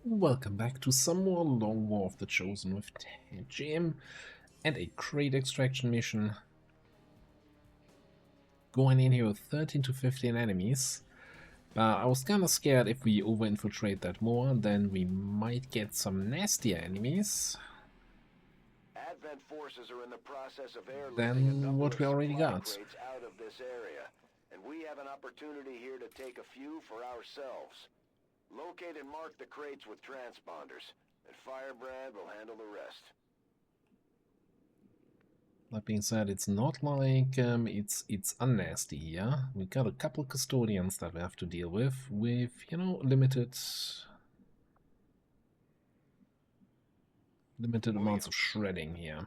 Welcome back to some more Long War of the Chosen with Jim and a crate extraction mission. Going in here with 13 to 15 enemies. I was kinda scared if we over-infiltrate that more, then we might get some nastier enemies Advent forces are in the process of airlifting a than number what of we already supply got. crates out of this area, and we have an opportunity here to take a few for ourselves. Locate and mark the crates with transponders, and Firebrand will handle the rest. That being said, it's not like it's unnasty here. We got a couple custodians that we have to deal with, you know, limited amounts of shredding here.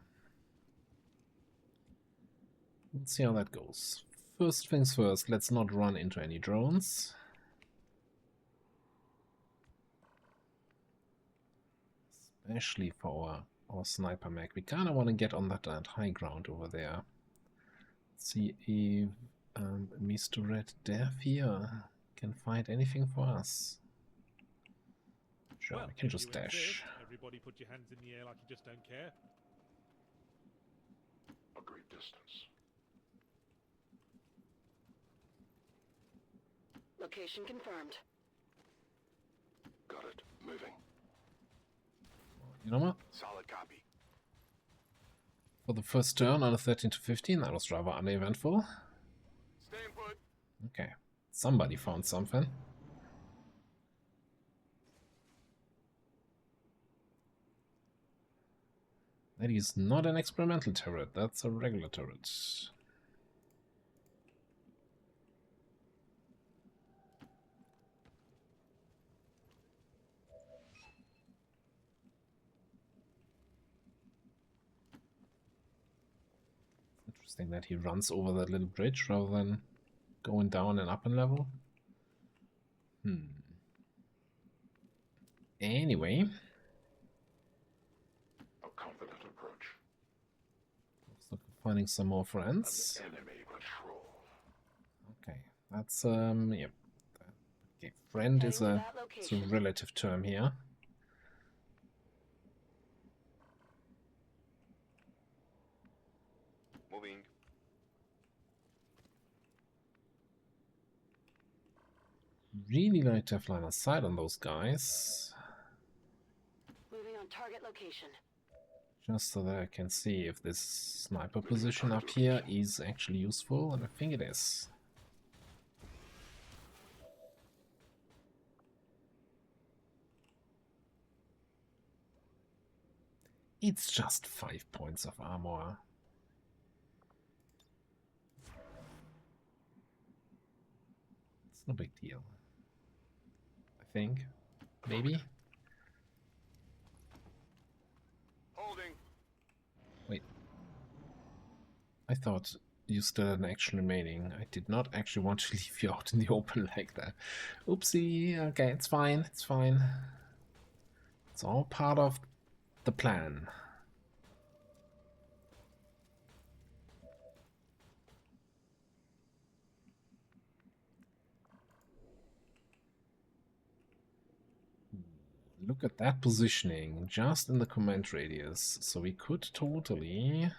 Let's see how that goes. First things first, let's not run into any drones. Especially for our sniper mech. We kind of want to get on that high ground over there. Let's see if Mr. Red Death here can find anything for us. Sure, well, we can just dash. Everybody put your hands in the air like you just don't care. Agreed distance. Location confirmed. Got it. Moving. You know what? Solid copy. For the first turn on a 13 to 15, that was rather uneventful. Staying put. Okay, somebody found something. That is not an experimental turret, that's a regular turret. Interesting that he runs over that little bridge rather than going down and up in level. Anyway. A confident approach. Looks like we're finding some more friends. Enemy patrol. Okay, that's yep. Okay, friend is a relative term here. Moving. Really like to have line of sight on those guys. Moving on target location. Just so that I can see if this sniper position up here is actually useful, and I think it is. It's just 5 points of armor. It's no big deal. I think. Maybe? Holding. Wait. I thought you still had an action remaining. I did not actually want to leave you out in the open like that. Oopsie. Okay, it's fine. It's fine. It's all part of the plan. Look at that positioning, just in the command radius. So we could totally... I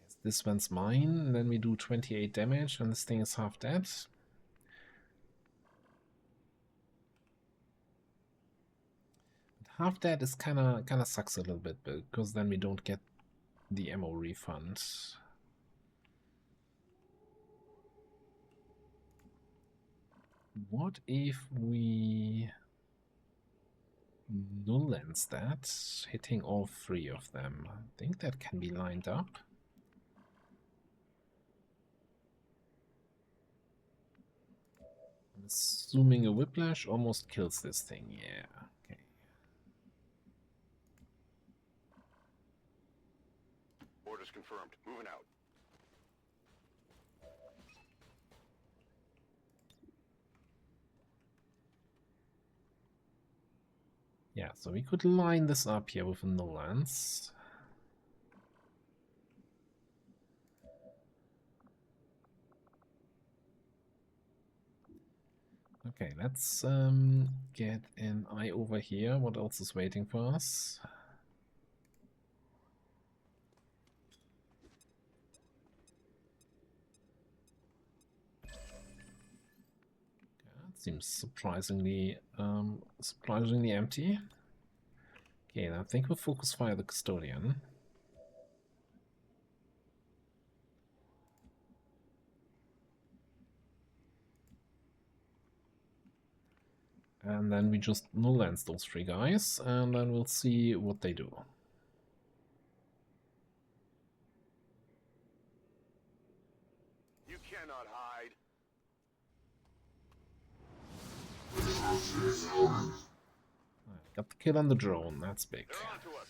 guess this one's mine, and then we do 28 damage, and this thing is half dead. Half dead is kinda sucks a little bit, because then we don't get the ammo refund. What if we null lens that, hitting all three of them? I think that can be lined up. I'm assuming a whiplash almost kills this thing, yeah. Okay. Orders confirmed. Moving out. Yeah, so we could line this up here with a null lens. Okay, let's get an eye over here. What else is waiting for us? Seems surprisingly empty. Okay, I think we'll focus fire the custodian. And then we just null lens those three guys, and then we'll see what they do. You cannot hide. Got the kill on the drone, that's big. They're onto us.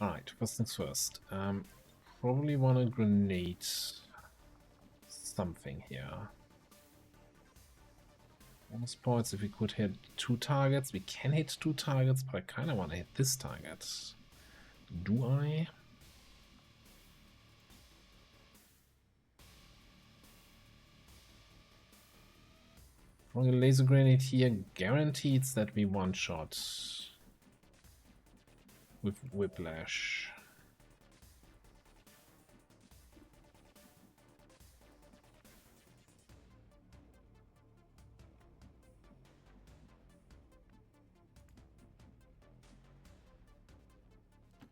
Alright, first things first. Probably want to grenade something here. Bonus points if we could hit 2 targets. We can hit 2 targets, but I kind of want to hit this target. Do I? Throwing a laser grenade here guarantees that we one-shot with whiplash.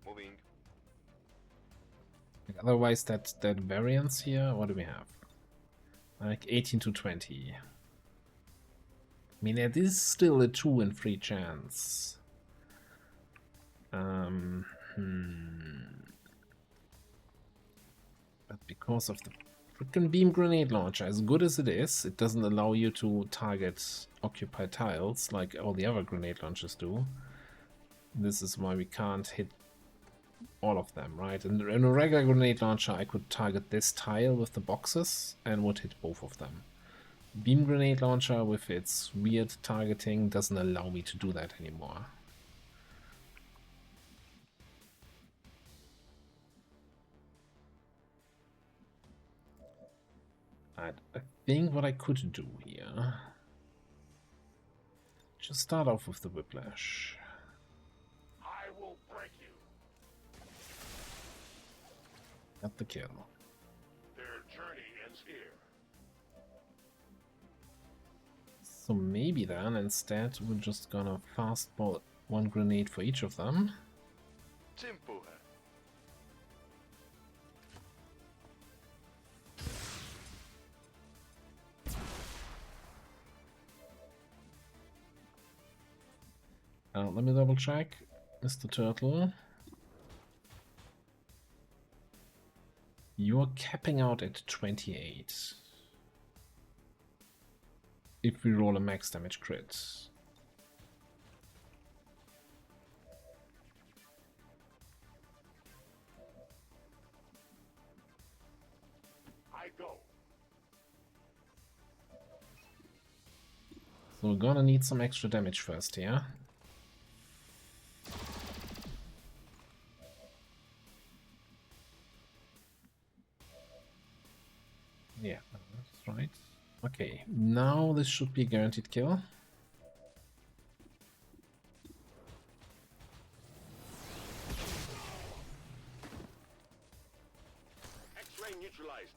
Moving. Otherwise, that variance here, what do we have? Like 18 to 20. I mean, it is still a 2 in 3 chance. But because of the freaking beam grenade launcher, as good as it is, it doesn't allow you to target occupied tiles like all the other grenade launchers do. This is why we can't hit all of them, right? In a regular grenade launcher, I could target this tile with the boxes and would hit both of them. Beam grenade launcher with its weird targeting doesn't allow me to do that anymore. I think what I could do here, just start off with the whiplash. I will break you. Got the kill. Their journey ends here. So maybe then instead we're just gonna fastball 1 grenade for each of them. Simple. Let me double check, Mr. Turtle. You're capping out at 28. If we roll a max damage crit. I go. So we're gonna need some extra damage first here. Yeah, that's right. Okay, now this should be a guaranteed kill. X-ray neutralized.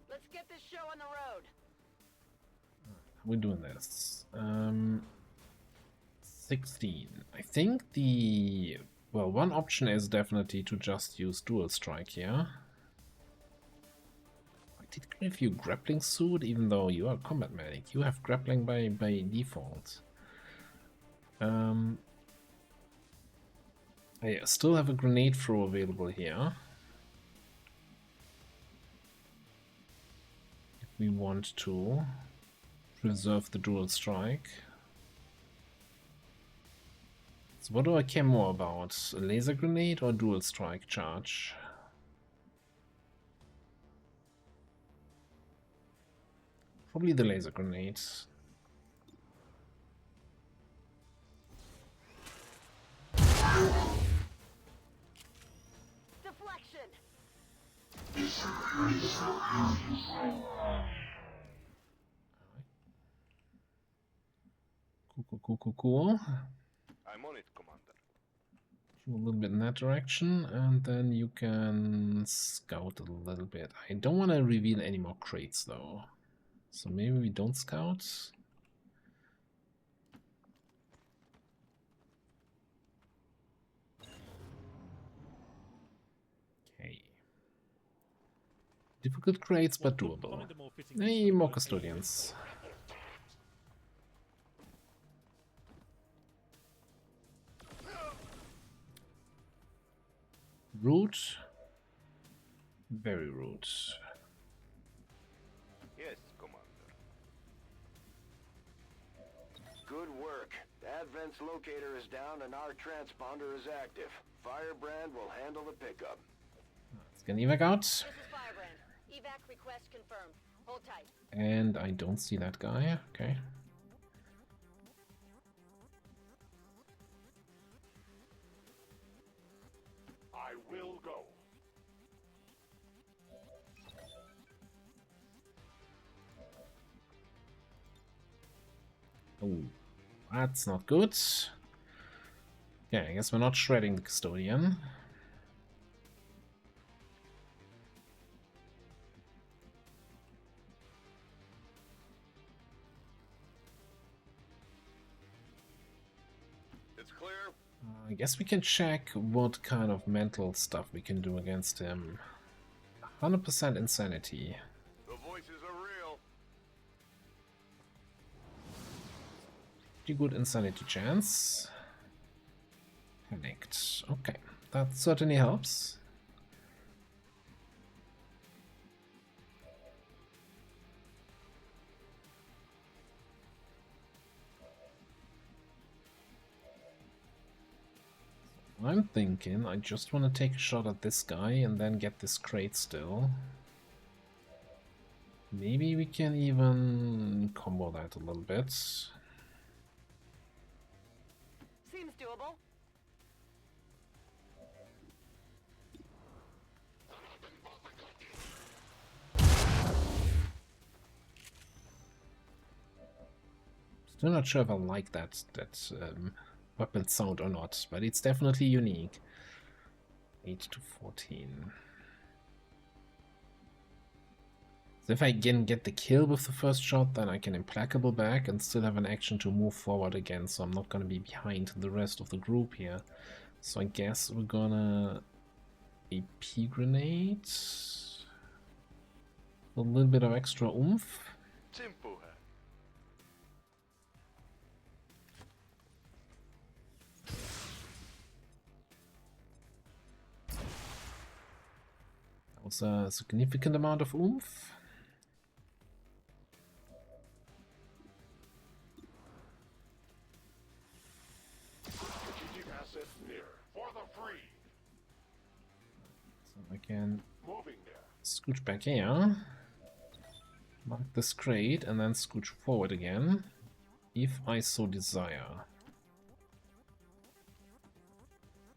Let's get this show on the road. We're doing this. 16. I think well, one option is definitely to just use dual strike here. I did give you grappling suit, even though you are a combat medic. You have grappling by default. I still have a grenade throw available here. If we want to reserve the dual strike. So what do I care more about? A laser grenade or dual strike charge? Probably the laser grenade. Deflection. Cool. I'm on it, Commander. A little bit in that direction, and then you can scout a little bit. I don't want to reveal any more crates though, so maybe we don't scout. Okay. Difficult crates, but doable. Hey, more custodians. Rude. Very rude. Yes, Commander. Good work. The Advent's locator is down and our transponder is active. Firebrand will handle the pickup. Let's get evac out. This is Firebrand. Evac request confirmed. Hold tight. And I don't see that guy. Okay. I will go. Oh, that's not good. Okay, I guess we're not shredding the custodian. It's clear. I guess we can check what kind of mental stuff we can do against him. 100% insanity. The voices are real. Pretty good insanity chance. Panicked. Okay, that certainly helps. I'm thinking I just want to take a shot at this guy and then get this crate still. Maybe we can even combo that a little bit. Seems doable. Still not sure if I like that weapon sound or not, but it's definitely unique. 8 to 14. So if I can get the kill with the first shot, then I can implacable back and still have an action to move forward again, so I'm not gonna be behind the rest of the group here. So I guess we're gonna AP grenade. A little bit of extra oomph. Simple. That was a significant amount of oomph. So I can scooch back here, mark this crate, and then scooch forward again, if I so desire.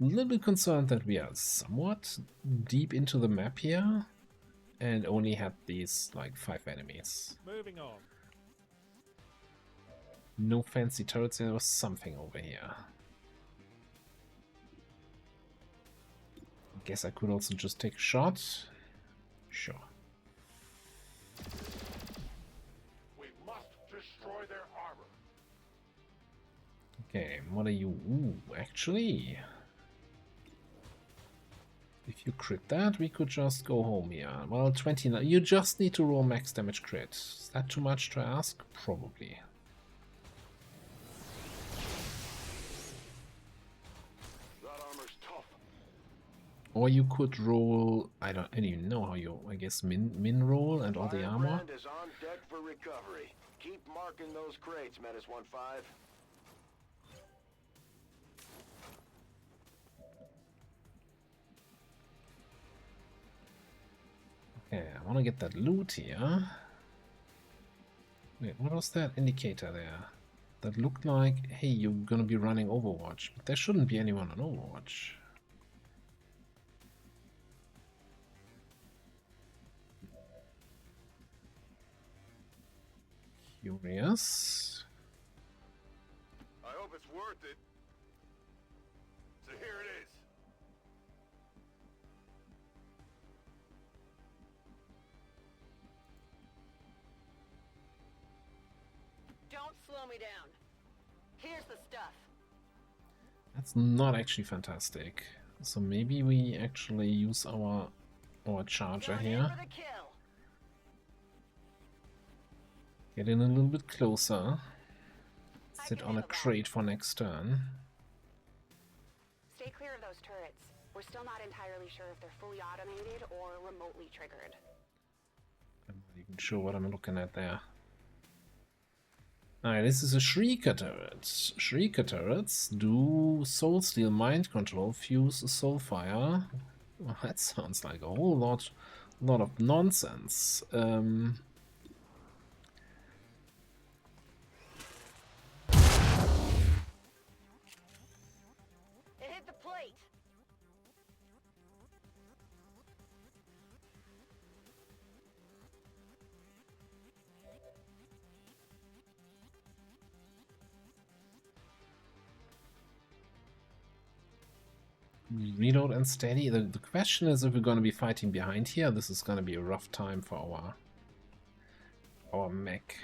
A little bit concerned that we are somewhat deep into the map here, and only had these, like, 5 enemies. Moving on. No fancy turrets, there was something over here. I guess I could also just take a shot. Sure. We must destroy their armor. Okay, what are you? Ooh, actually. If you crit that, we could just go home here. Well, 29. You just need to roll max damage crit. Is that too much to ask? Probably. That armor's tough. Or you could roll, I don't even know how you, I guess min roll and all the armor. Firebrand is on deck for recovery. Keep Keep marking those crates, Menace 1-5. Okay, I want to get that loot here. Wait, what was that indicator there? That looked like, hey, you're gonna be running Overwatch. But there shouldn't be anyone on Overwatch. Curious. I hope it's worth it. So here it is. Don't slow me down. Here's the stuff. That's not actually fantastic. So maybe we actually use our charger Going in here. for the kill. Get in a little bit closer. I Sit can on a handle that. crate for next turn. Stay clear of those turrets. We're still not entirely sure if they're fully automated or remotely triggered. I'm not even sure what I'm looking at there. Alright, this is a Shrieker turret. Shrieker turrets do Soul Steal, Mind Control, Fuse, Soulfire. Well, that sounds like a whole lot of nonsense. It hit the plate. Reload and steady. The question is if we're going to be fighting behind here. This is going to be a rough time for our mech.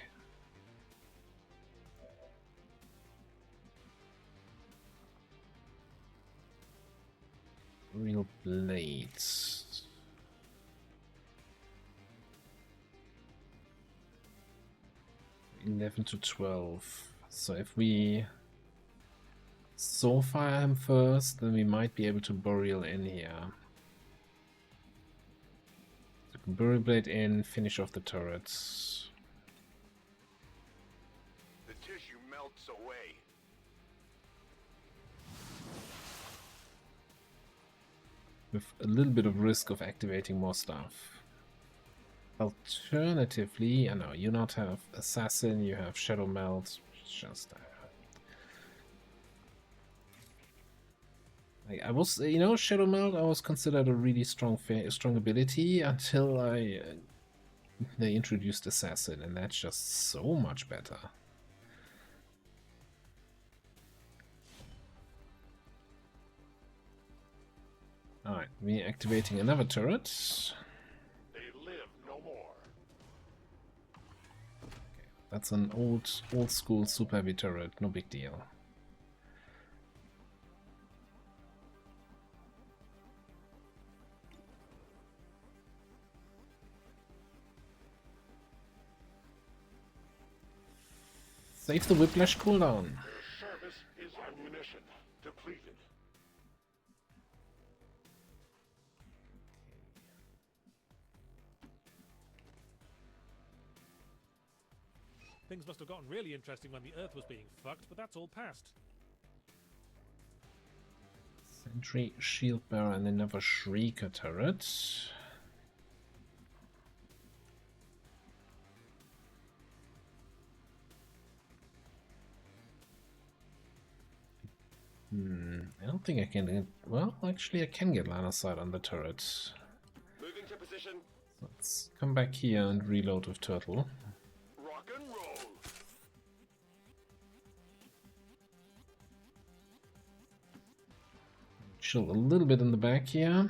Real blades. $11 to $12. So if we Soulfire him first, then we might be able to burial in here. So burial blade in, finish off the turrets. The tissue melts away. With a little bit of risk of activating more stuff. Alternatively, I know you not have Assassin, you have Shadow Melt. Just I was, you know, Shadow Melt. I was considered a really strong ability until they introduced Assassin, and that's just so much better. All right, we're activating another turret. They live no more. That's an old school super heavy turret. No big deal. Save the whiplash cooldown. Their service is ammunition depleted. Things must have gotten really interesting when the Earth was being fucked, but that's all past. Sentry, shield bearer, and another Shrieker turret. I don't think I can get... Well, actually I can get line of sight on the turret. Moving to position. Let's come back here and reload with Turtle. Rock and roll. Chill a little bit in the back here.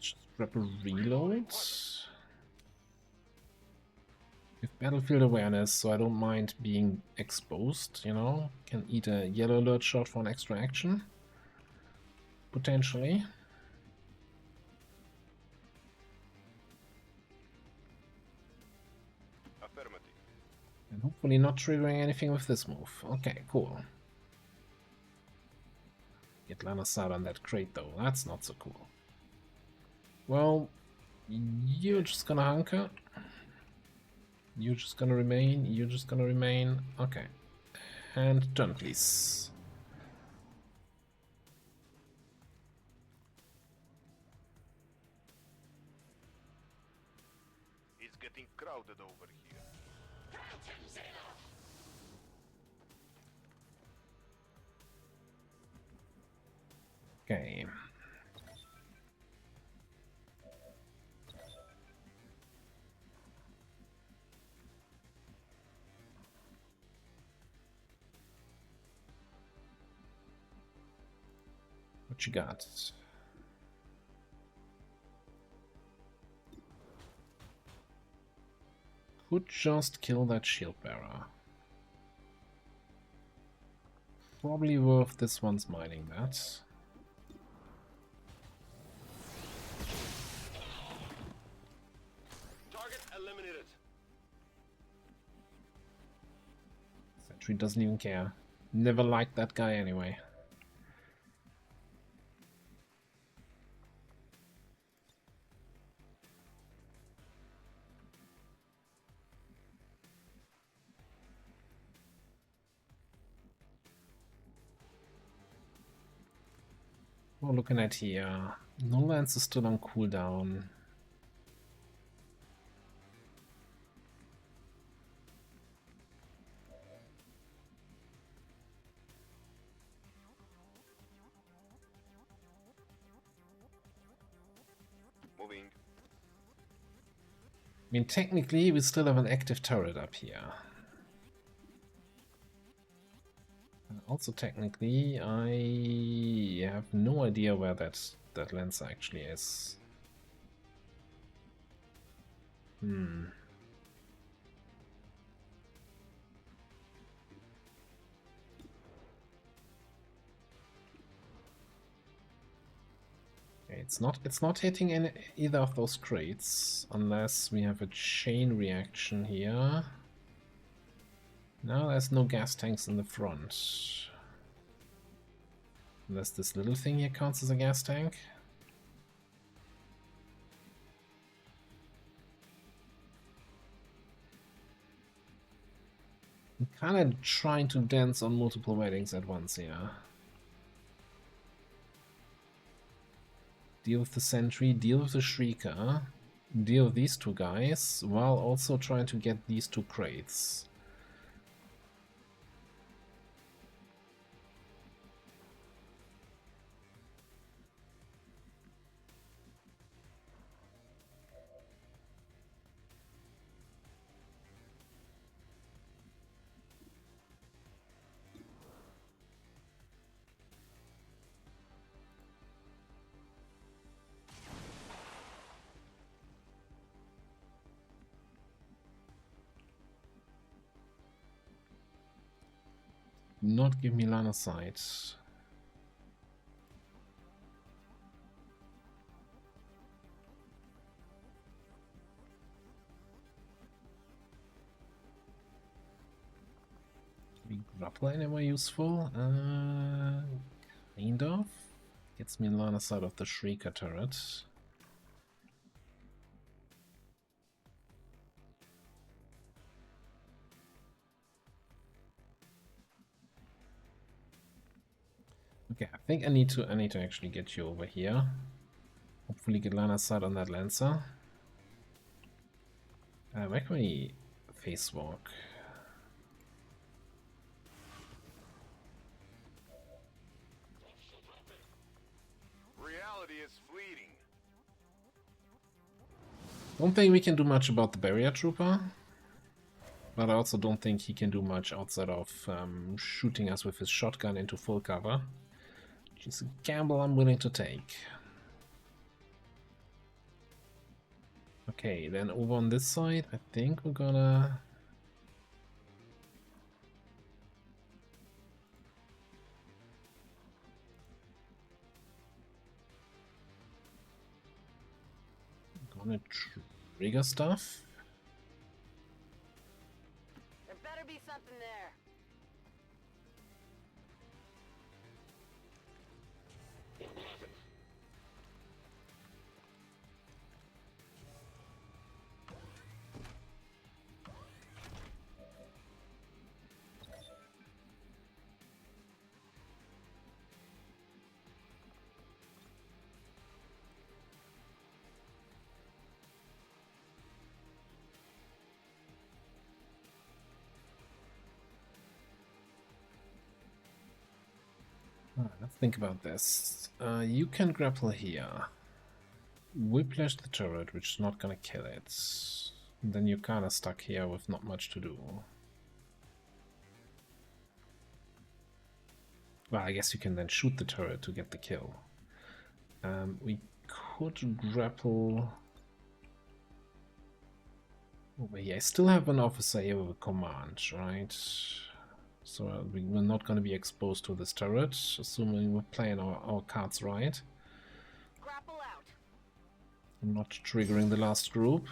Just grab a reload. With battlefield awareness, so I don't mind being exposed, you know. Can eat a yellow alert shot for an extra action. Potentially. Affirmative. And hopefully not triggering anything with this move. Okay, cool. Get line of sight on that crate though, that's not so cool. Well, You're just gonna hunker. You're just gonna remain. You're just gonna remain. Okay. And turn, please. It's getting crowded over here. Okay. What you got? Could just kill that shield bearer. Probably worth this one's mining that. Target eliminated. Sentry doesn't even care. Never liked that guy anyway. Oh, looking at here. No Lance is still on cooldown. Moving. I mean, technically, we still have an active turret up here. Also, technically, I have no idea where that Lancer actually is. Okay, it's not hitting either of those crates unless we have a chain reaction here. No, there's no gas tanks in the front. Unless this little thing here counts as a gas tank. I'm kind of trying to dance on multiple weddings at once here. Deal with the sentry, deal with the shrieker, deal with these two guys, while also trying to get these two crates. Not give me line of sight. Be grappler anywhere useful? Kind of. Gets me line of sight of the Shrieker turret. Okay, I think I need to actually get you over here. Hopefully get line of sight on that Lancer. Where can we face walk? Reality is fleeting. Don't think we can do much about the barrier trooper. But I also don't think he can do much outside of shooting us with his shotgun into full cover. Which is a gamble I'm willing to take. Okay, then over on this side, I think we're gonna... trigger stuff. There better be something there. Alright, let's think about this. You can grapple here. Whiplash the turret, which is not gonna kill it. Then you're kinda stuck here with not much to do. Well, I guess you can then shoot the turret to get the kill. We could grapple over here. I still have an officer here with a command, right? So we're not going to be exposed to this turret, assuming we're playing our cards right. Grapple out. I'm not triggering the last group.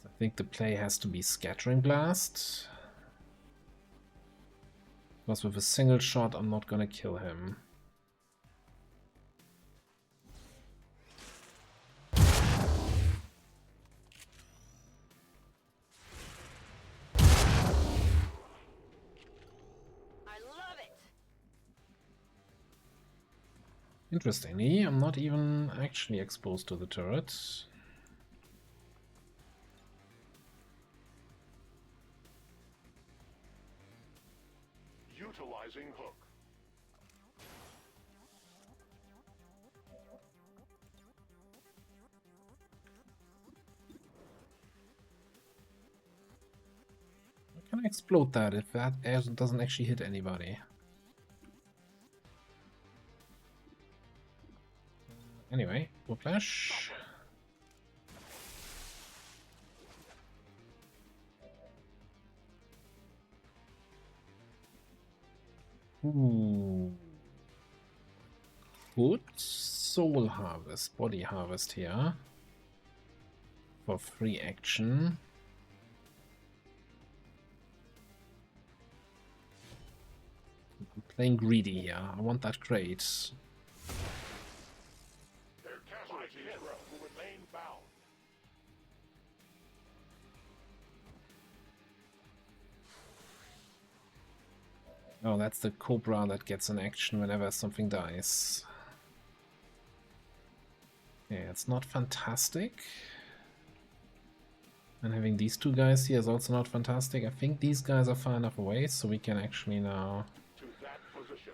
So I think the play has to be Scattering Blast. Because with a single shot, I'm not gonna kill him. I love it. Interestingly, I'm not even actually exposed to the turret. Utilizing hook. How can I explode that if that air doesn't actually hit anybody? Anyway, whiplash. Ooh. Good soul harvest, body harvest here. For free action. I'm playing greedy here. I want that crate. Their casualty hero will remain bound. Oh, that's the Cobra that gets an action whenever something dies. Yeah, it's not fantastic. And having these two guys here is also not fantastic. I think these guys are far enough away, so we can actually now... To that position.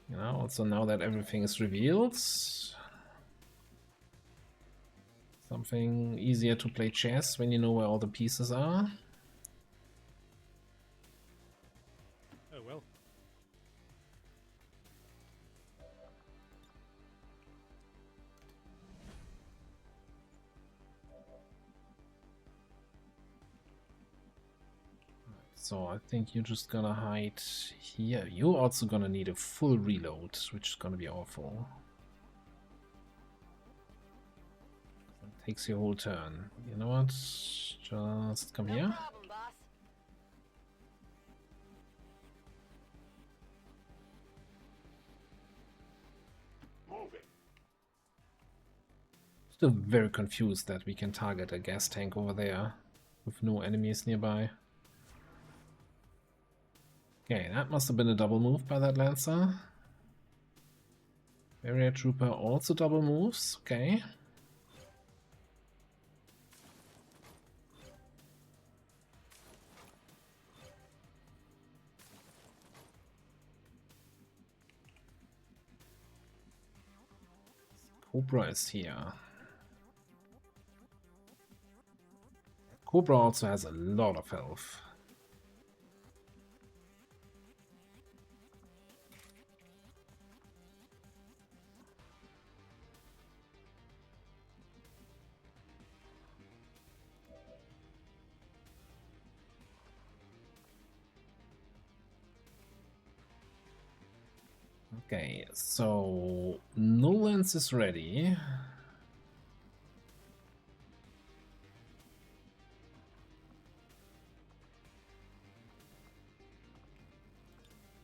You know, also now that everything is revealed... Something easier to play chess when you know where all the pieces are. Oh well. So I think you're just gonna hide here. You're also gonna need a full reload, which is gonna be awful. That takes your whole turn. You know what? Just come No here. problem, boss. Moving. Still very confused that we can target a gas tank over there with no enemies nearby. Okay, that must have been a double move by that Lancer. Barrier Trooper also double moves, okay. Cobra is here. Cobra also has a lot of health. Okay, so Nolans is ready.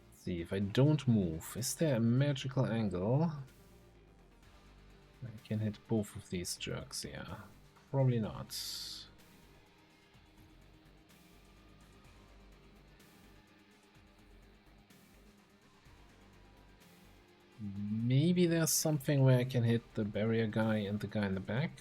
Let's see if I don't move. Is there a magical angle? I can hit both of these jerks here. Probably not. Maybe there's something where I can hit the barrier guy and the guy in the back.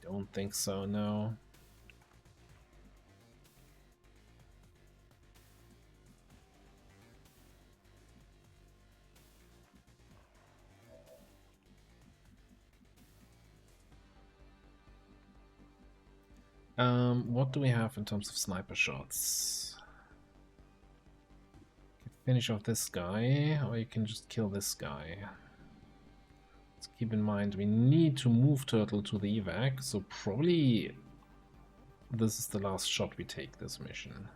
Don't think so, no. What do we have in terms of sniper shots? You can finish off this guy, or you can just kill this guy. Let's keep in mind we need to move Turtle to the evac, so probably this is the last shot we take this mission.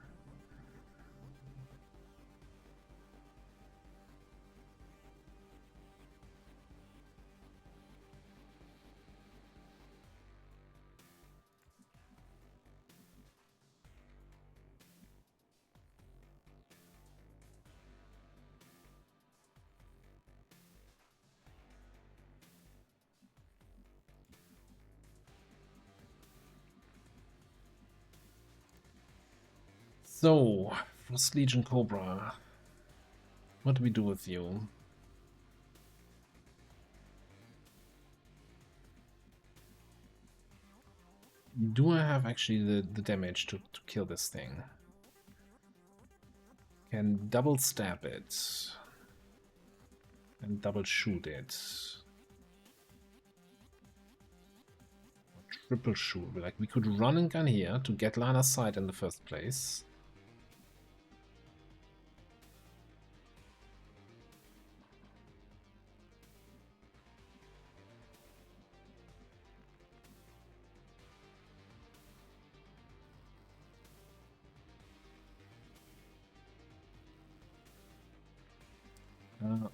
So, Frost Legion Cobra, what do we do with you? Do I have actually the damage to kill this thing? Can double stab it and double shoot it. Or triple shoot. Like, we could run and gun here to get line of sight in the first place.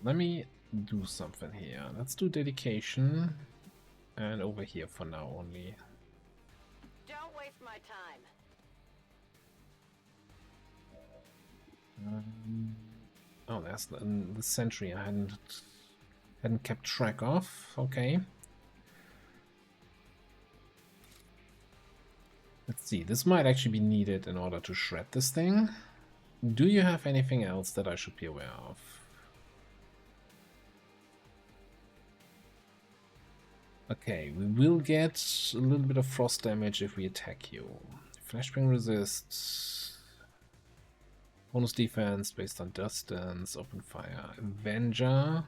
Let me do something here. Let's do dedication and over here for now only. Don't waste my time. Oh, there's the sentry I hadn't kept track of. Okay. Let's see. This might actually be needed in order to shred this thing. Do you have anything else that I should be aware of? Okay, we will get a little bit of frost damage if we attack you. Flashbang resists. Bonus defense based on distance. Open fire. Avenger.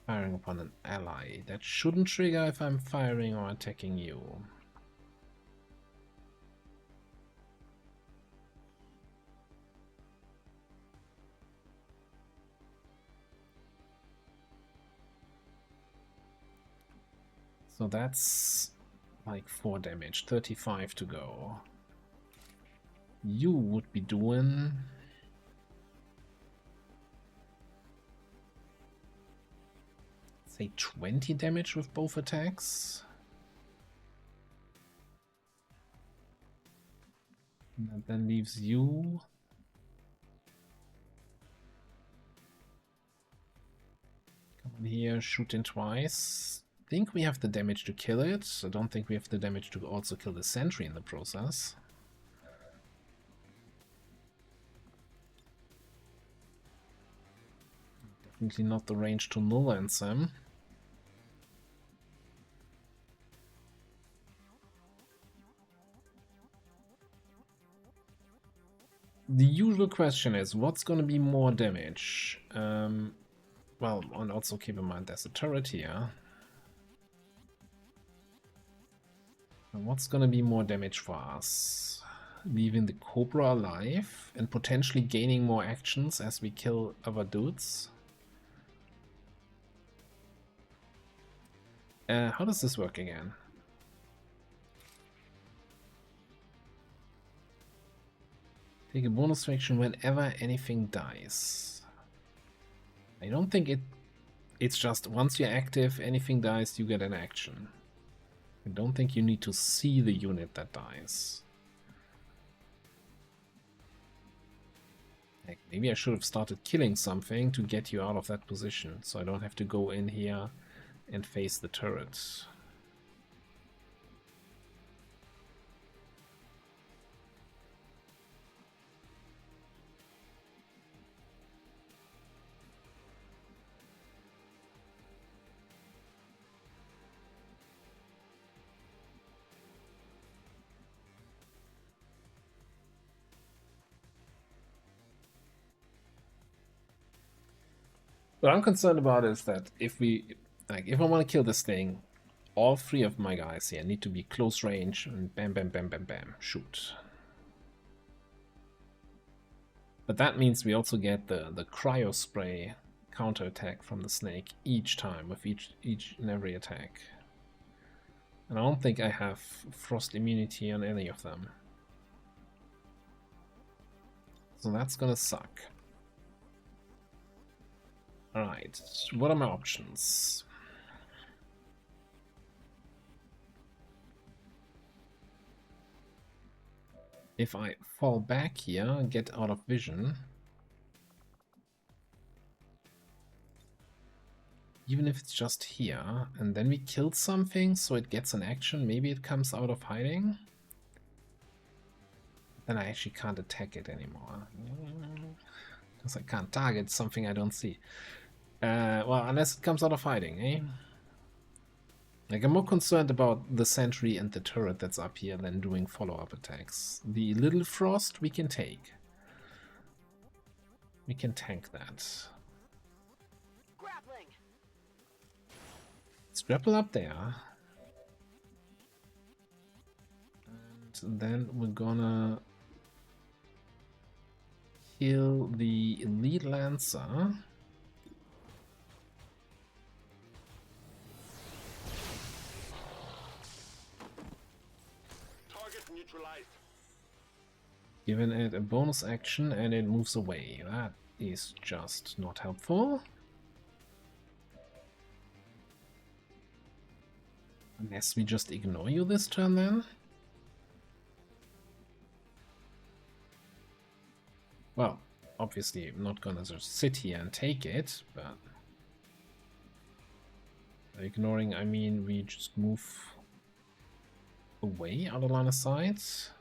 Firing upon an ally. That shouldn't trigger if I'm firing or attacking you. So that's like 4 damage, 35 to go. You would be doing... say 20 damage with both attacks. And that then leaves you... come on here, shoot in twice. I think we have the damage to kill it. I don't think we have the damage to also kill the sentry in the process. Definitely not the range to null them. The usual question is, what's going to be more damage? Well, and also keep in mind there's a turret here. And what's going to be more damage for us? Leaving the Cobra alive and potentially gaining more actions as we kill other dudes? How does this work again? Take a bonus action whenever anything dies. I don't think it's just once you're active, anything dies, you get an action. I don't think you need to see the unit that dies. Like, maybe I should have started killing something to get you out of that position, so I don't have to go in here and face the turret. What I'm concerned about is that if I want to kill this thing, all 3 of my guys here need to be close range and bam, bam, bam, bam, bam, shoot. But that means we also get the cryo spray counterattack from the snake each time with each and every attack. And I don't think I have frost immunity on any of them. So that's gonna suck. Alright, what are my options? If I fall back here and get out of vision, even if it's just here, and then we kill something so it gets an action, maybe it comes out of hiding, then I actually can't attack it anymore. Because I can't target something I don't see. Well, unless it comes out of hiding, eh? Like, I'm more concerned about the sentry and the turret that's up here than doing follow-up attacks. The little frost we can take. We can tank that. Grappling. Let's grapple up there. And then we're gonna kill the elite lancer. Neutralized. Giving it a bonus action and it moves away. That is just not helpful. Unless we just ignore you this turn then. Well, obviously I'm not gonna just sit here and take it, but by ignoring I mean we just move away out of line of sight.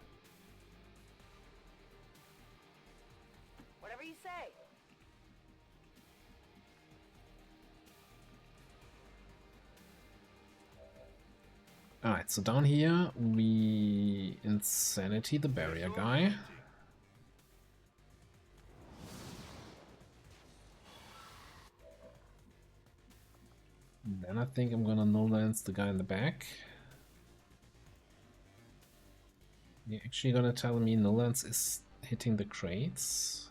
Whatever you say. Alright, so down here we insanity the barrier guy. And then I think I'm gonna no-lance the guy in the back. You're actually gonna tell me no-lance is hitting the crates?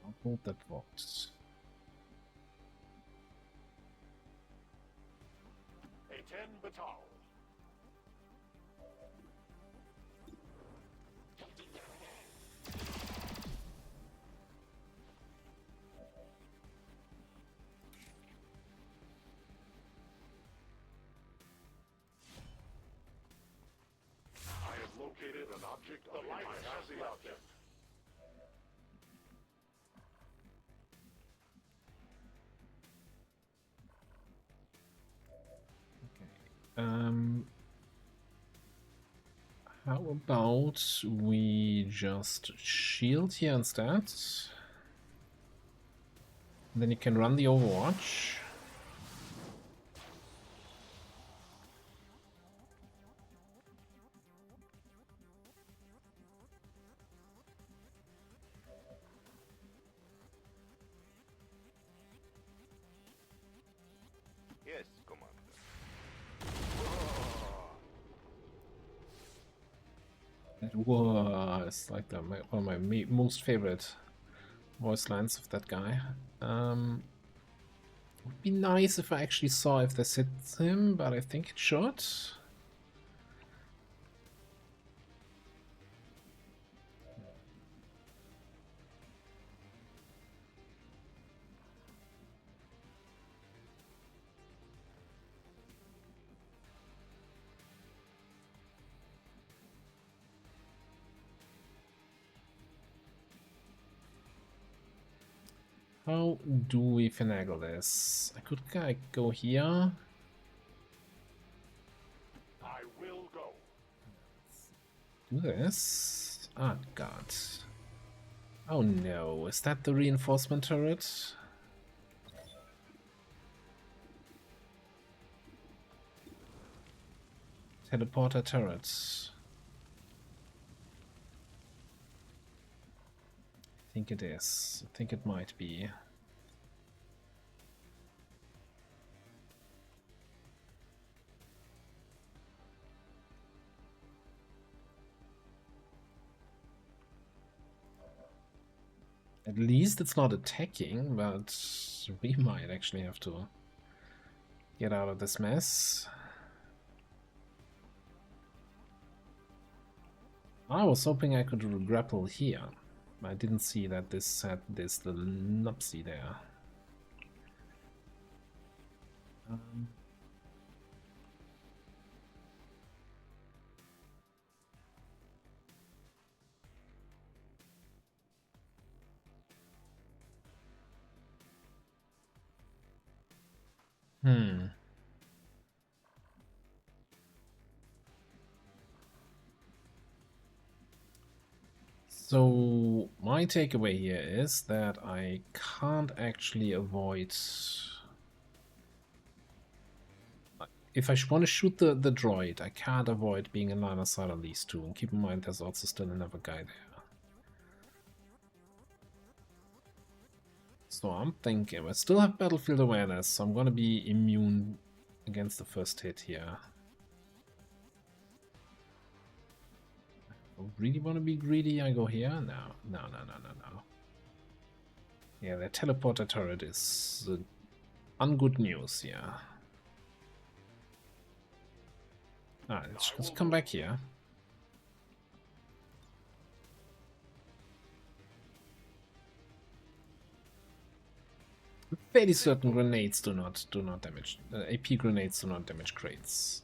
I'll hold that box. A 10 batal. I have located an object. The light has the object. How about we just shield here instead? Then you can run the Overwatch. Yes, Commander. That was like one of my most favorite voice lines of that guy. Would be nice if I actually saw if this hits him, but I think it should. How do we finagle this? I could go here. I will go. Do this. Oh god. Oh no, is that the reinforcement turret? Teleporter turret. think it is. I think it might be. At least it's not attacking, but we might actually have to get out of this mess. I was hoping I could grapple here. I didn't see that this had this little nupsy there. So my takeaway here is that I can't actually avoid... If I want to shoot the droid, I can't avoid being in line of sight on these two. And keep in mind there's also still another guy there. So I'm thinking, I still have battlefield awareness, so I'm gonna be immune against the first hit here. I really want to be greedy, I go here? No. Yeah, the teleporter turret is ungood news, yeah. Alright, let's come back here. I'm fairly certain grenades do not damage. AP grenades do not damage crates.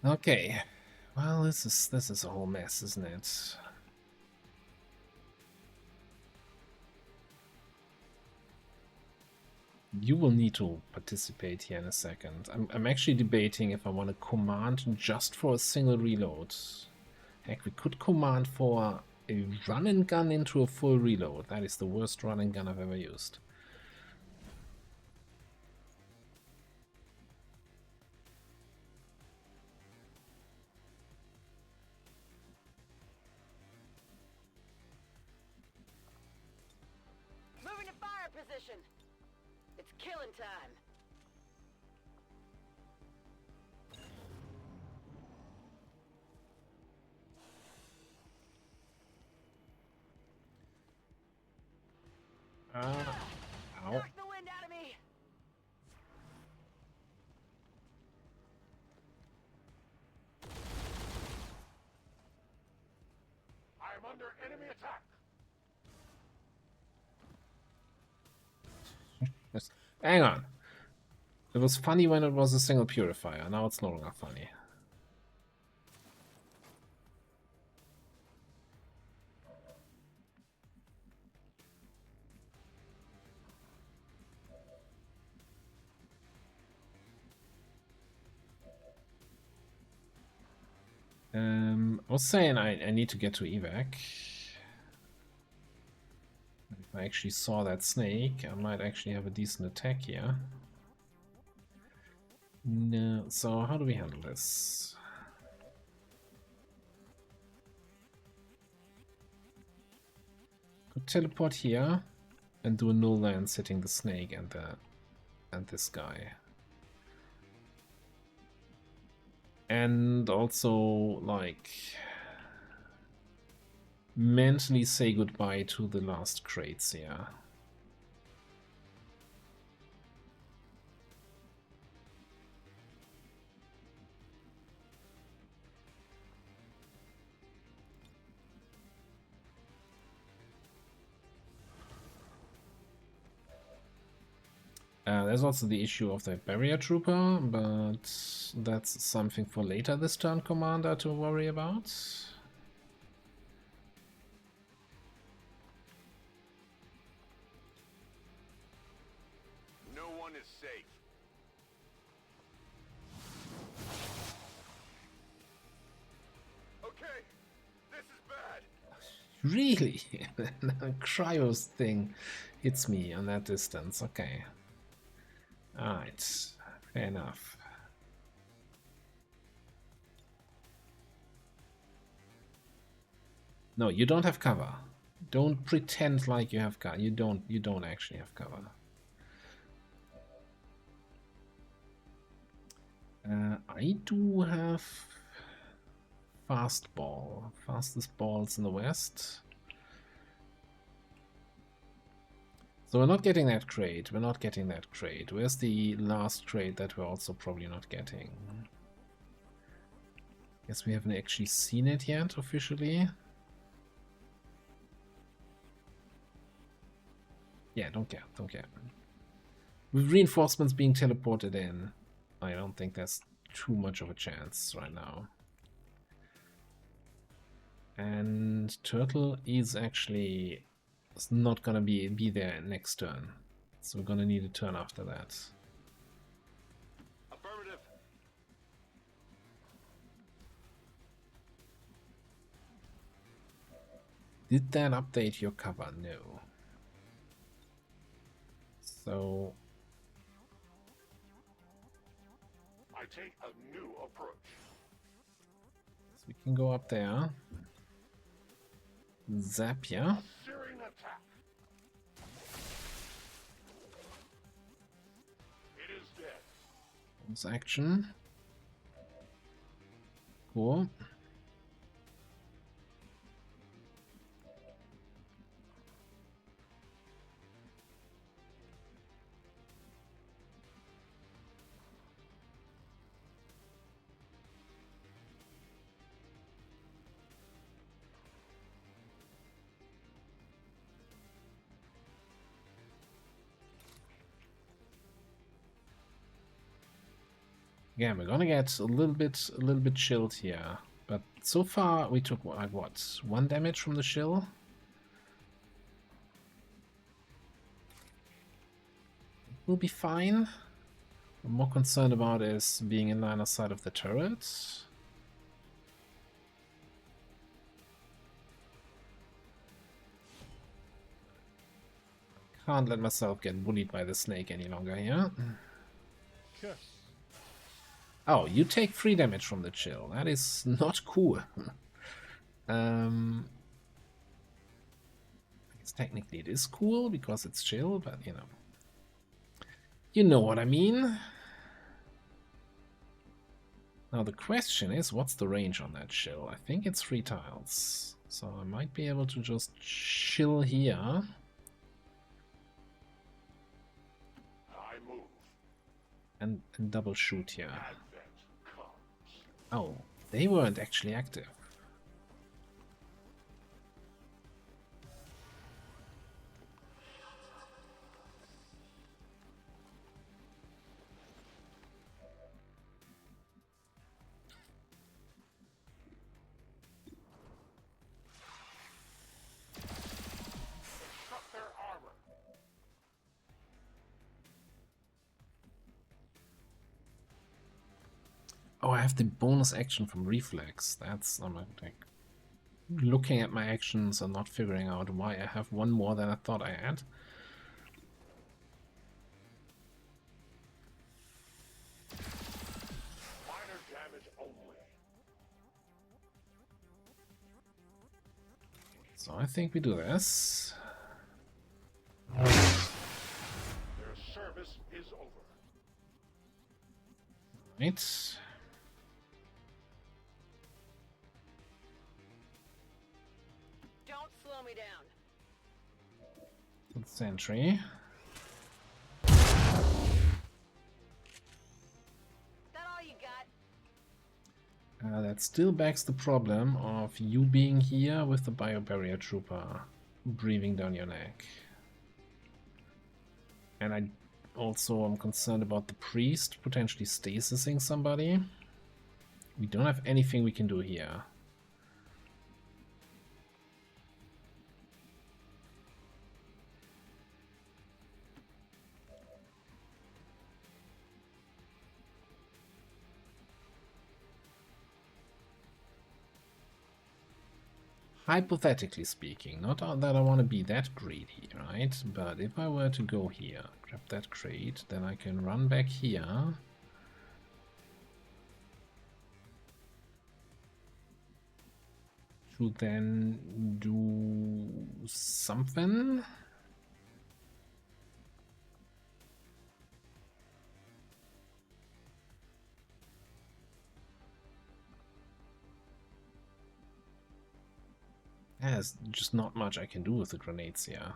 Okay, well, this is a whole mess, isn't it? You will need to participate here in a second. I'm actually debating if I want to command just for a single reload. Heck, we could command for a run and gun into a full reload. That is the worst run and gun I've ever used. Moving to fire position. It's killing time. Ow. Knock the wind out of me. I am under enemy attack. Hang on. It was funny when it was a single purifier. Now it's no longer funny. I was saying I need to get to evac. If I actually saw that snake, I might actually have a decent attack here. No, so how do we handle this? Could teleport here and do a null lance hitting the snake and this guy. And also, like, mentally say goodbye to the last crates here. There's also the issue of the barrier trooper, but that's something for later this turn, Commander, to worry about. No one is safe. Okay, this is bad. Really? The Cryos thing hits me on that distance. Okay. Alright, fair enough. No, you don't have cover. Don't pretend like you have cover. You don't actually have cover. I do have fastball. Fastest balls in the West. So we're not getting that crate. We're not getting that crate. Where's the last crate that we're also probably not getting? Guess we haven't actually seen it yet officially. Yeah, don't care, don't care. With reinforcements being teleported in, I don't think there's too much of a chance right now. And Turtle is actually not gonna be there next turn. So we're gonna need a turn after that. Affirmative. Did that update your cover? No. So I take a new approach. we can go up there. Zap ya. Searing attack. It is dead. Bonus action. Cool. Yeah, we're gonna get a little bit chilled here. But so far we took like what? 1 damage from the chill? We'll be fine. What I'm more concerned about is being in line of sight of the turret. Can't let myself get bullied by the snake any longer here. Sure. Oh, you take 3 damage from the chill. That is not cool. I guess technically it is cool because it's chill, but you know. You know what I mean. Now the question is, what's the range on that chill? I think it's 3 tiles. So I might be able to just chill here. I move. And double shoot here. Advent comes. Oh, they weren't actually active. Cut their armor. Oh, I have the bonus action from Reflex. That's I'm like looking at my actions and not figuring out why I have one more than I thought I had. Minor damage only. So I think we do this. Their service is over. Right. Don't slow me down. Sentry. That all you got? That still begs the problem of you being here with the biobarrier trooper breathing down your neck. And I also am concerned about the priest potentially stasising somebody. We don't have anything we can do here. hypothetically speaking, not that I want to be that greedy, right? But if I were to go here, grab that crate, then I can run back here. To then do something. There's just not much I can do with the grenades here.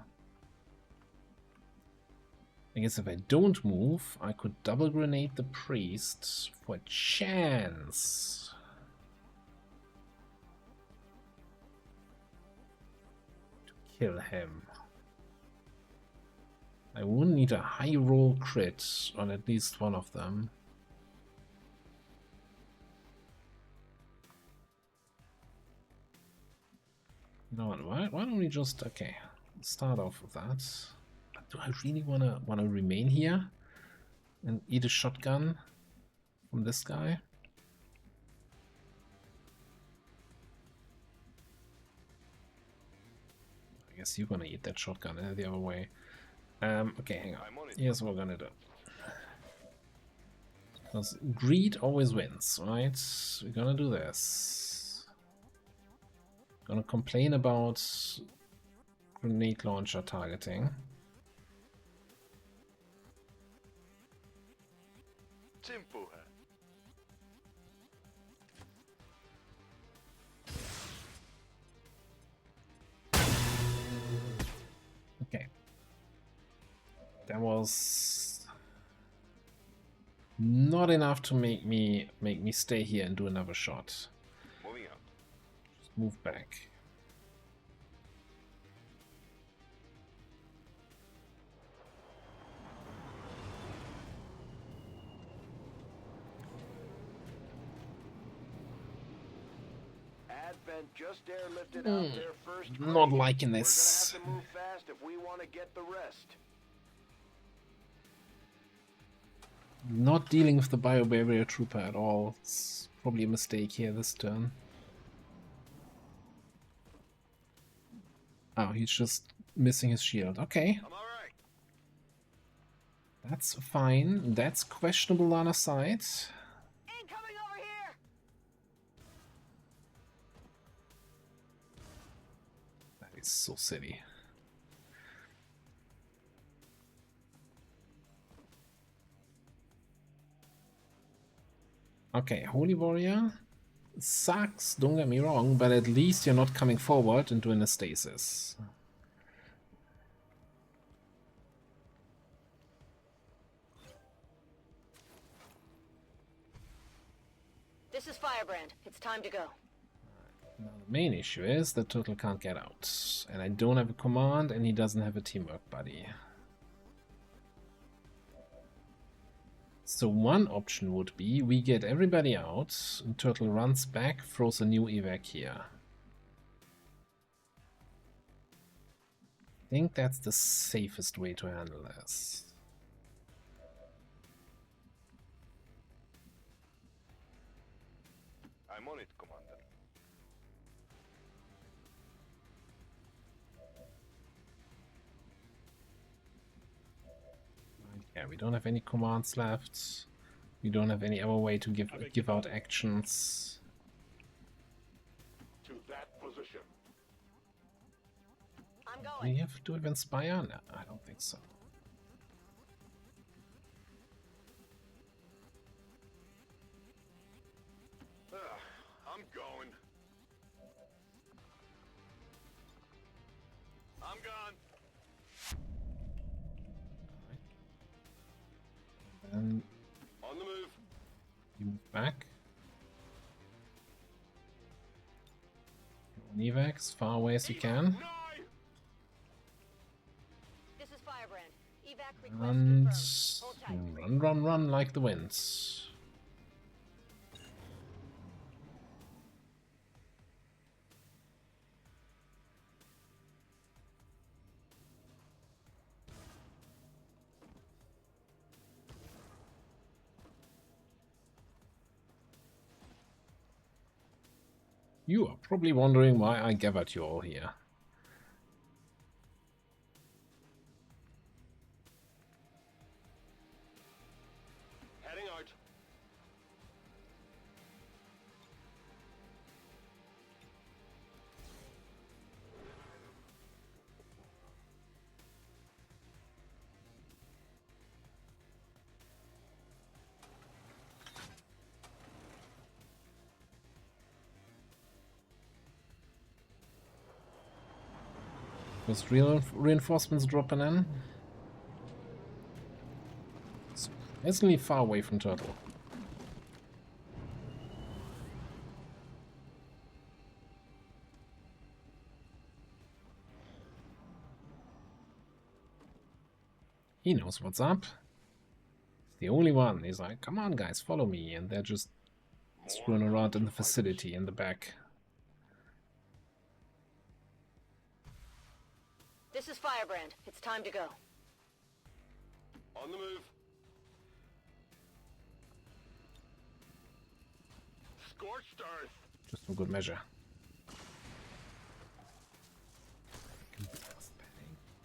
I guess if I don't move, I could double grenade the priest for a chance. To kill him. I would need a high roll crit on at least one of them. You know what, why don't we just, okay, start off with that. But do I really wanna remain here and eat a shotgun from this guy? I guess you're gonna eat that shotgun the other way. Okay, hang on. Here's what we're gonna do. Because greed always wins, right? We're gonna do this. Gonna complain about grenade launcher targeting. Okay. That was not enough to make me stay here and do another shot. Moving up. Just move back. Advent just airlifted out their first Not crate. liking We're this. gonna have to move fast if we want to get the rest. Not dealing with the biobarrier trooper at all. It's probably a mistake here this turn. Oh, he's just missing his shield. Okay. I'm alright. That's fine. That's questionable line of sight. Incoming over here! That is so silly. Okay, Holy Warrior sucks, don't get me wrong, but at least you're not coming forward and doing a stasis. This is Firebrand. It's time to go. Now, the main issue is the turtle can't get out, and I don't have a command, and he doesn't have a teamwork buddy. So one option would be we get everybody out, and Turtle runs back, throws a new evac here. I think that's the safest way to handle this. I'm on it, Commander. Yeah, we don't have any commands left. We don't have any other way to give out actions. To that position. I'm Do going. we have to inspire? No, I don't think so. I'm going. I'm gone. Then On the move. you move back. Evac as far away as you can. This is Firebrand. Evac request And confirmed. Hold tight. run like the wind. You are probably wondering why I gathered you all here. Heading out. With real reinforcements dropping in. Surprisingly far away from Turtle. He knows what's up. He's the only one. He's like, come on guys, follow me. And they're just screwing around in the facility in the back. This is Firebrand. It's time to go. On the move. Scorched earth. Just for good measure.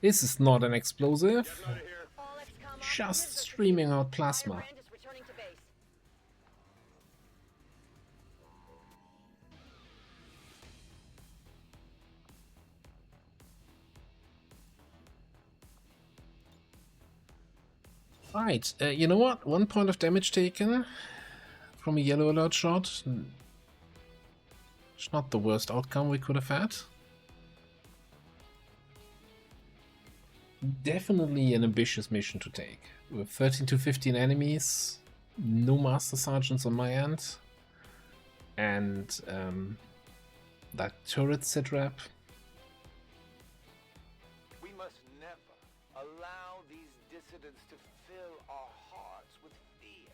This is not an explosive. Getting out of here. All XCOM Just operatives are streaming clear. out plasma. Firebrand is returning to base. Right, you know what? 1 point of damage taken from a yellow alert shot. It's not the worst outcome we could have had. Definitely an ambitious mission to take. With 13 to 15 enemies, no Master Sergeants on my end, and that turret sitrap. We must never allow these dissidents to fill our hearts with fear.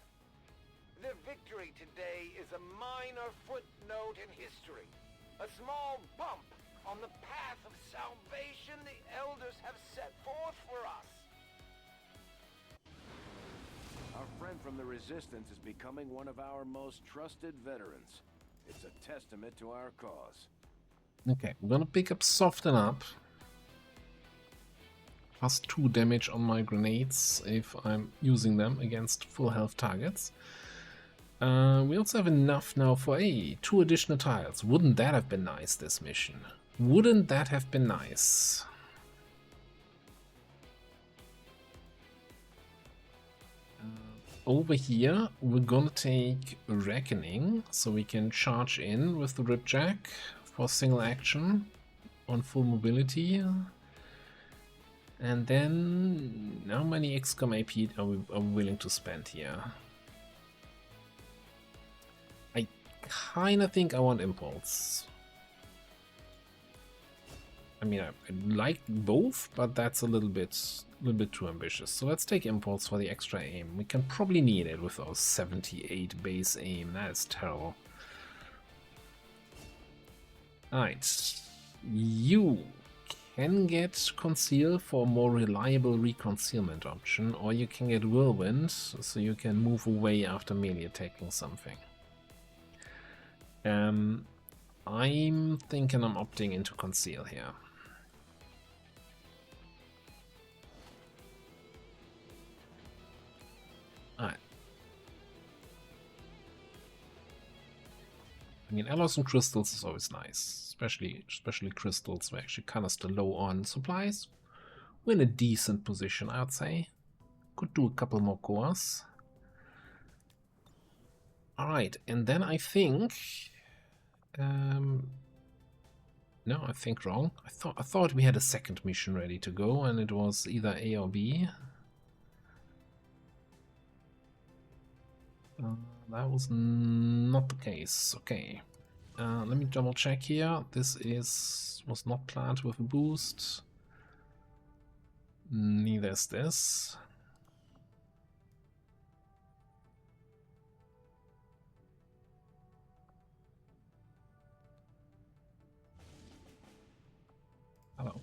Their victory today is a minor footnote in history. A small bump on the path of salvation the elders have set forth for us. Our friend from the Resistance is becoming one of our most trusted veterans. It's a testament to our cause. Okay, I'm gonna pick up Soften Up. +2 damage on my grenades if I'm using them against full health targets. We also have enough now for 2 additional tiles. Wouldn't that have been nice, this mission? Wouldn't that have been nice? Over here, we're gonna take Reckoning, so we can charge in with the Ripjack for single action on full mobility. And then, how many XCOM AP are we willing to spend here? I kinda think I want Impulse. I mean, I like both, but that's a little bit too ambitious. So let's take Impulse for the extra aim. We can probably need it with our 78 base aim. That is terrible. Alright. You can get Conceal for a more reliable reconcealment option, or you can get Whirlwind, so you can move away after melee attacking something. I'm thinking I'm opting into Conceal here. Alright. I mean, alloys and crystals is always nice, especially crystals. We're actually kind of still low on supplies. We're in a decent position, I would say. Could do a couple more cores. Alright, and then I think... no, I think wrong. I thought we had a second mission ready to go, and it was either A or B. That was not the case. Okay. Let me double check here. This was not planned with a boost. Neither is this. Hello.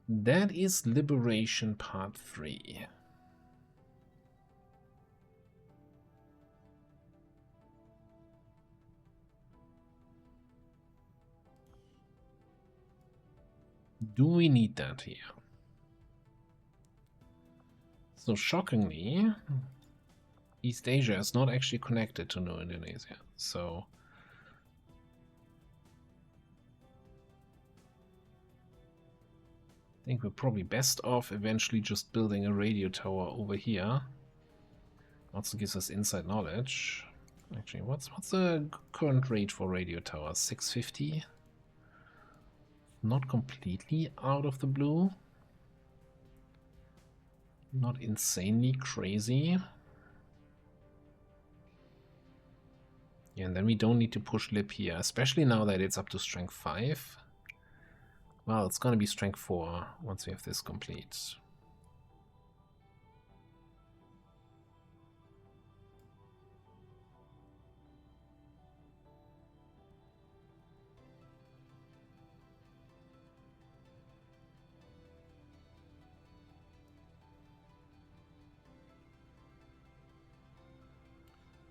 That is Liberation Part 3. Do we need that here? So shockingly, East Asia is not actually connected to New Indonesia. So I think we're probably best off eventually just building a radio tower over here. Also gives us inside knowledge. Actually, what's the current rate for radio towers? 650? Not completely out of the blue. Not insanely crazy. Yeah, and then we don't need to push Lip here, especially now that it's up to strength 5. Well, it's gonna be strength 4 once we have this complete.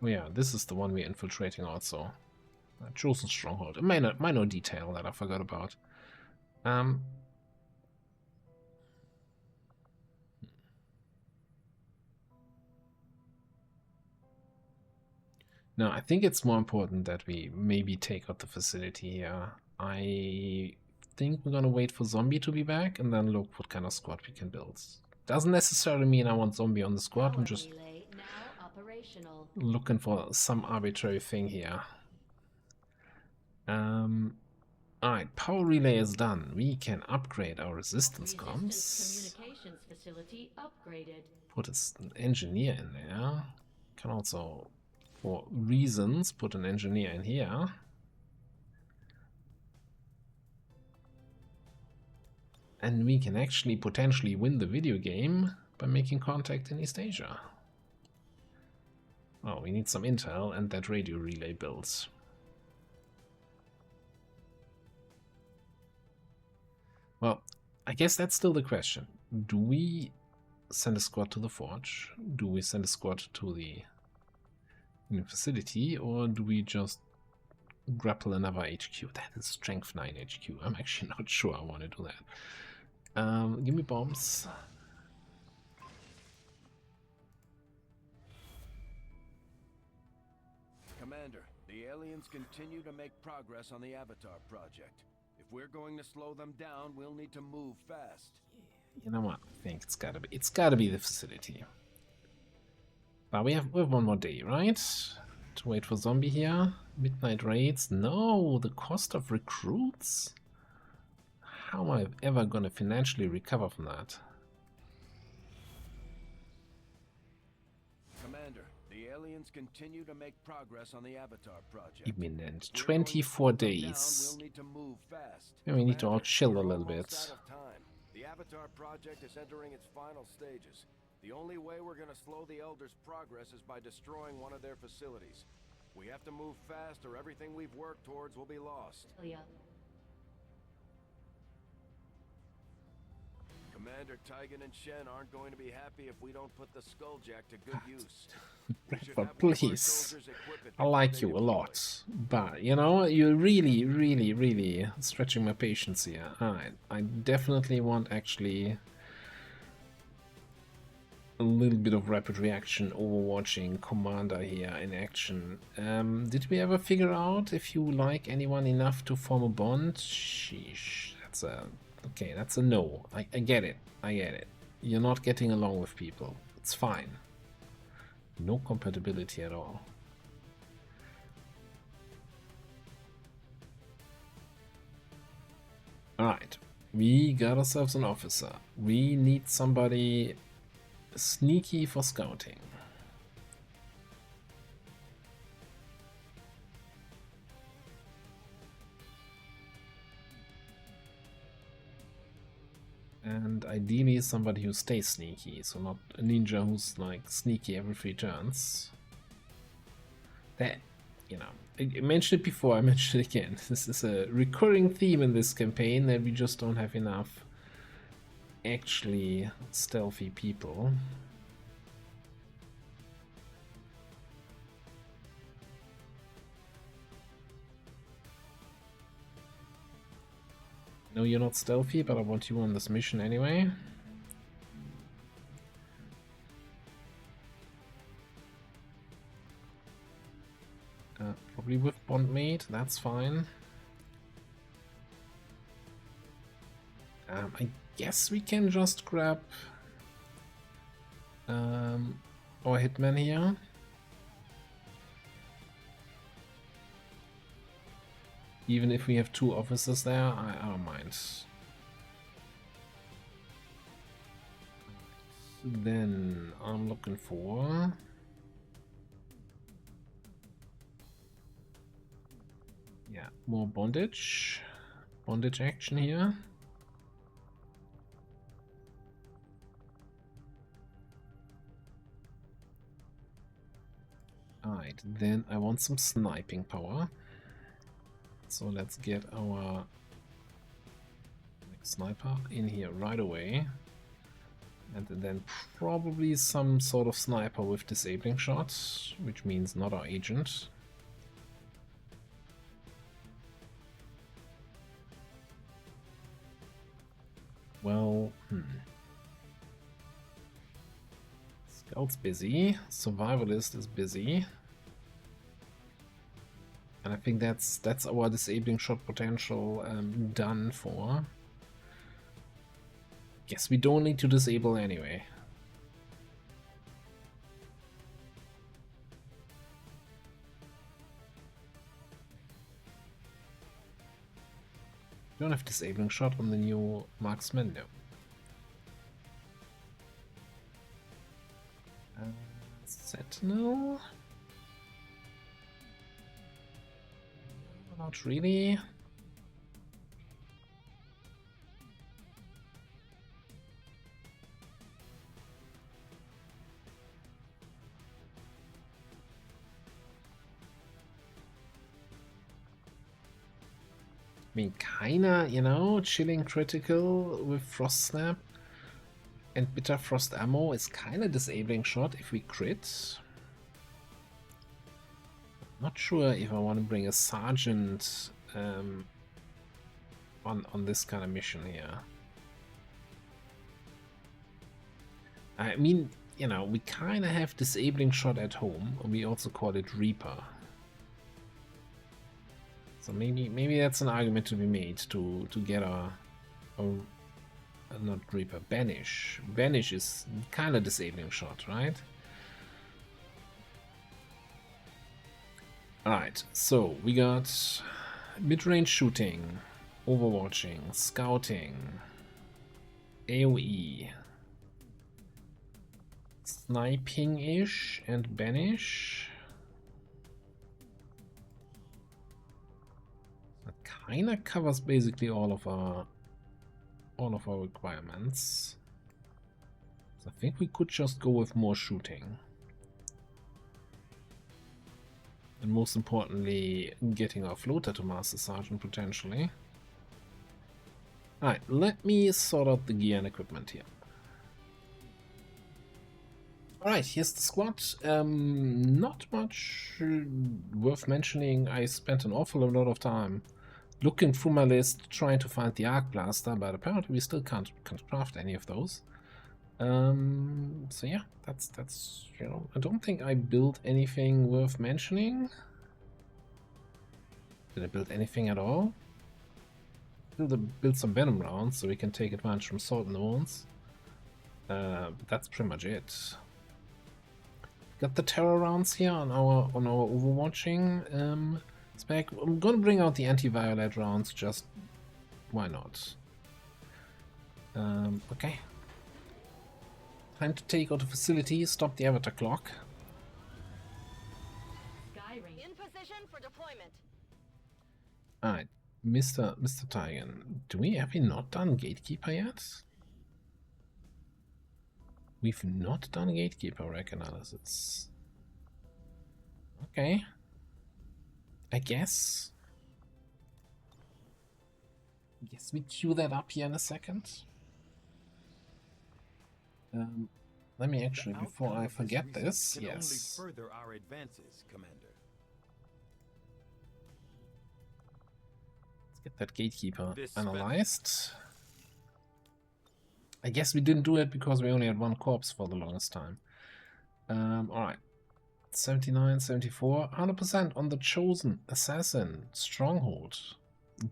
Oh yeah, this is the one we're infiltrating also. Chosen Stronghold. A minor detail that I forgot about. No, I think it's more important that we maybe take out the facility here. I think we're gonna wait for Zombie to be back and then look what kind of squad we can build. Doesn't necessarily mean I want Zombie on the squad. I'm just looking for some arbitrary thing here. Alright, power relay is done. We can upgrade our resistance comms. Communications facility upgraded. Put an engineer in there. Can also, for reasons, put an engineer in here. And we can actually potentially win the video game by making contact in East Asia. Oh, we need some intel and that radio relay builds. Well, I guess that's still the question. Do we send a squad to the forge? Do we send a squad to the facility? Or do we just grapple another HQ? That is strength 9 HQ. I'm actually not sure I want to do that. Give me bombs. Commander, the aliens continue to make progress on the Avatar project. If we're going to slow them down, we'll need to move fast. You know what? I think it's gotta be the facility. But we have one more day, right? To wait for Zombie here. Midnight raids. No, the cost of recruits? How am I ever gonna financially recover from that? Commander, the aliens continue to make progress on the Avatar project. Imminent. 24 days. We'll need to move fast. Yeah, we need to all Commander, chill a we're little almost bit. out of time. The Avatar project is entering its final stages. The only way we're going to slow the Elders' progress is by destroying one of their facilities. We have to move fast or everything we've worked towards will be lost. Commander Tigan and Shen aren't going to be happy if we don't put the Skulljack to good use. We should have But one of our please, soldiers equip it I before like they you a deploy. lot, but you know, you're really stretching my patience here. Alright, I definitely want actually a little bit of rapid reaction overwatching Commander here in action. Did we ever figure out if you like anyone enough to form a bond? Sheesh, that's a no. I get it. You're not getting along with people. It's fine. No compatibility at all. Alright, we got ourselves an officer. We need somebody sneaky for scouting. And ideally somebody who stays sneaky, so not a ninja who's like sneaky every 3 turns. That, you know, I mentioned it before, I mentioned it again. This is a recurring theme in this campaign, that we just don't have enough actually stealthy people. No, you're not stealthy, but I want you on this mission anyway. Probably with bondmate, that's fine. I guess we can just grab our hitman here. Even if we have 2 officers there, I don't mind. Then I'm looking for... yeah, more bondage. Bondage action here. Alright, then I want some sniping power. So let's get our sniper in here right away. And then probably some sort of sniper with disabling shots, which means not our agent. Well, Scout's busy, Survivalist is busy. And I think that's our disabling shot potential done for. Guess we don't need to disable anyway. Don't have disabling shot on the new marksman, no. Sentinel? Not really. I mean, kinda, you know, chilling critical with Frost Snap and Bitter Frost ammo is kinda disabling shot if we crit. Not sure if I want to bring a sergeant on this kind of mission here. I mean, you know, we kinda have disabling shot at home, or we also call it Reaper. So maybe that's an argument to be made to get a not Reaper, Banish. Banish is kind of disabling shot, right? Alright, so we got mid-range shooting, overwatching, scouting, AoE, sniping-ish, and banish. That kinda covers basically all of our requirements. So I think we could just go with more shooting. And most importantly, getting our floater to Master Sergeant potentially. Alright, let me sort out the gear and equipment here. Alright, here's the squad. Not much worth mentioning. I spent an awful lot of time looking through my list, trying to find the Arc Blaster, but apparently we still can't craft any of those. So yeah, that's you know, I don't think I built anything worth mentioning. Did I build anything at all? Build some venom rounds so we can take advantage from Salt in the Wounds. That's pretty much it. Got the terror rounds here on our overwatching spec. I'm gonna bring out the anti-violet rounds, just why not? Okay. Time to take out the facility, stop the avatar clock. In position for deployment. Alright, Mr. Tigan, have we not done Gatekeeper yet? We've not done Gatekeeper Rack Analysis. Okay. I guess we queue that up here in a second. Let me actually, before I forget this, yes. Only further our advances, Commander. Let's get that gatekeeper This analyzed. I guess we didn't do it because we only had one corpse for the longest time. Alright. 79, 74, 100% on the chosen assassin stronghold.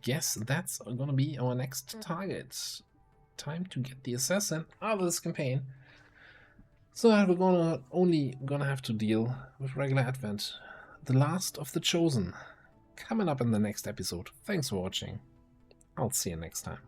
Guess that's gonna be our next target. Time to get the assassin out of this campaign. So that we're only gonna have to deal with regular Advent. The last of the chosen. Coming up in the next episode. Thanks for watching. I'll see you next time.